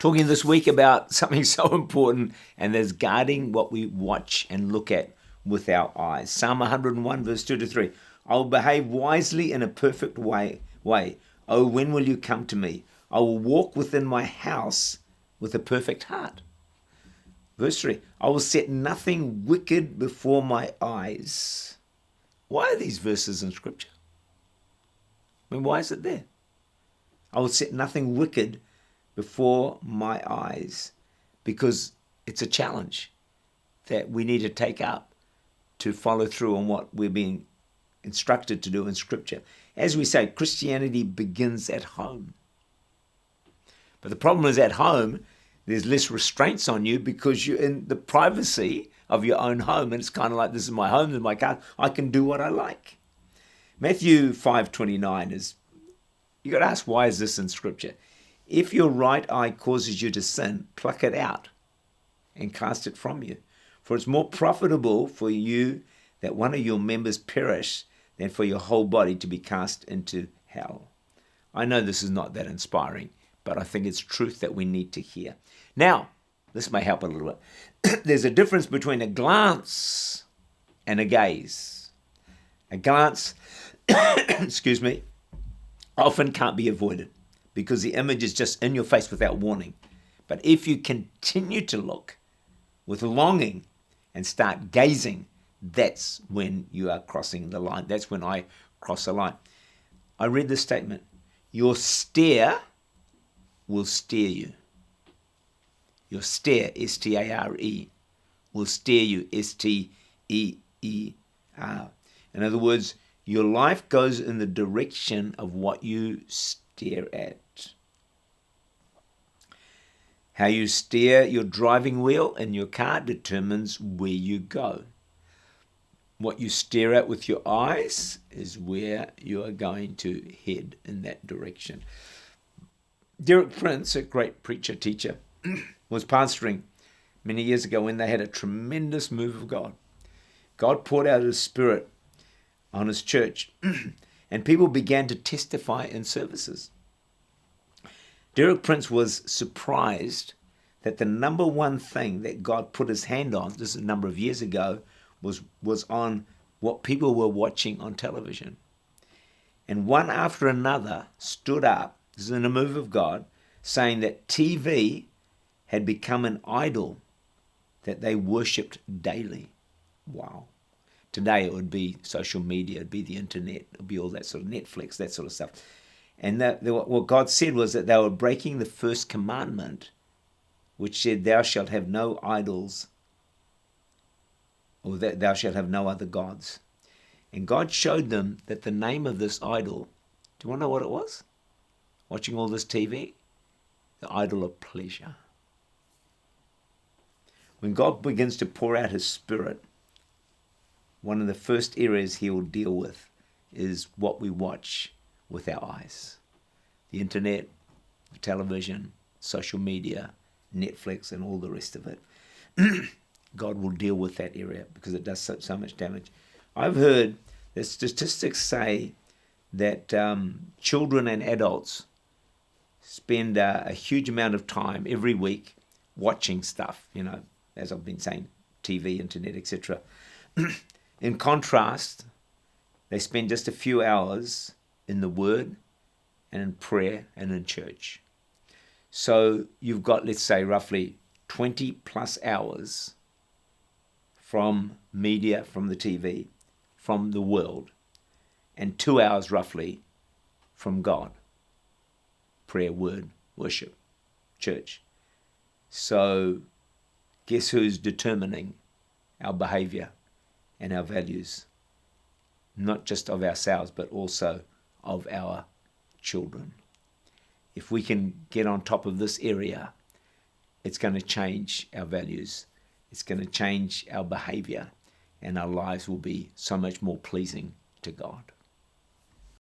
Talking this week about something so important, and that's guarding what we watch and look at with our eyes. Psalm 101, verse 2 to 3. I will behave wisely in a perfect way. Oh, when will you come to me? I will walk within my house with a perfect heart. Verse 3. I will set nothing wicked before my eyes. Why are these verses in Scripture? I mean, why is it there? I will set nothing wicked before my eyes, because it's a challenge that we need to take up to follow through on what we're being instructed to do in Scripture. As we say, Christianity begins at home. But the problem is, at home, there's less restraints on you because you're in the privacy of your own home, and it's kind of like, this is my home, this is my car, I can do what I like. Matthew 5:29 is, you got to ask, why is this in Scripture? If your right eye causes you to sin, pluck it out and cast it from you. For it's more profitable for you that one of your members perish than for your whole body to be cast into hell. I know this is not that inspiring, but I think it's truth that we need to hear. Now, this may help a little bit. There's a difference between a glance and a gaze. A glance, excuse me, often can't be avoided because the image is just in your face without warning. But if you continue to look with longing and start gazing, that's when you are crossing the line. That's when I cross the line. I read this statement. Your stare will steer you. Your stare, S-T-A-R-E, will steer you, S-T-E-E-R. In other words, your life goes in the direction of what you stare at. How you steer your driving wheel in your car determines where you go. What you stare at with your eyes is where you are going to head in that direction. Derek Prince, a great preacher, teacher, was pastoring many years ago when they had a tremendous move of God. God poured out His Spirit on His church, and people began to testify in services. Derek Prince was surprised that the number one thing that God put His hand on, this is a number of years ago, was on what people were watching on television. And one after another stood up, this is in a move of God, saying that TV had become an idol that they worshipped daily. Wow. Today it would be social media, it would be the internet, it would be all that sort of Netflix, that sort of stuff. And what God said was that they were breaking the first commandment, which said, thou shalt have no idols, or that thou shalt have no other gods. And God showed them that the name of this idol, do you want to know what it was? Watching all this TV? The idol of pleasure. When God begins to pour out His Spirit, one of the first areas He will deal with is what we watch with our eyes. The internet, the television, social media, Netflix, and all the rest of it. God will deal with that area because it does so much damage. I've heard that statistics say that children and adults spend a huge amount of time every week watching stuff, as I've been saying, TV, internet, etc. In contrast, they spend just a few hours in the Word and in prayer and in church. So you've got, let's say, roughly 20 plus hours from media, from the TV, from the world, and 2 hours roughly from God. Prayer, Word, worship, church. So guess who's determining our behavior and our values? Not just of ourselves, but also of our children. If we can get on top of this area, it's going to change our values. It's going to change our behavior, and our lives will be so much more pleasing to God.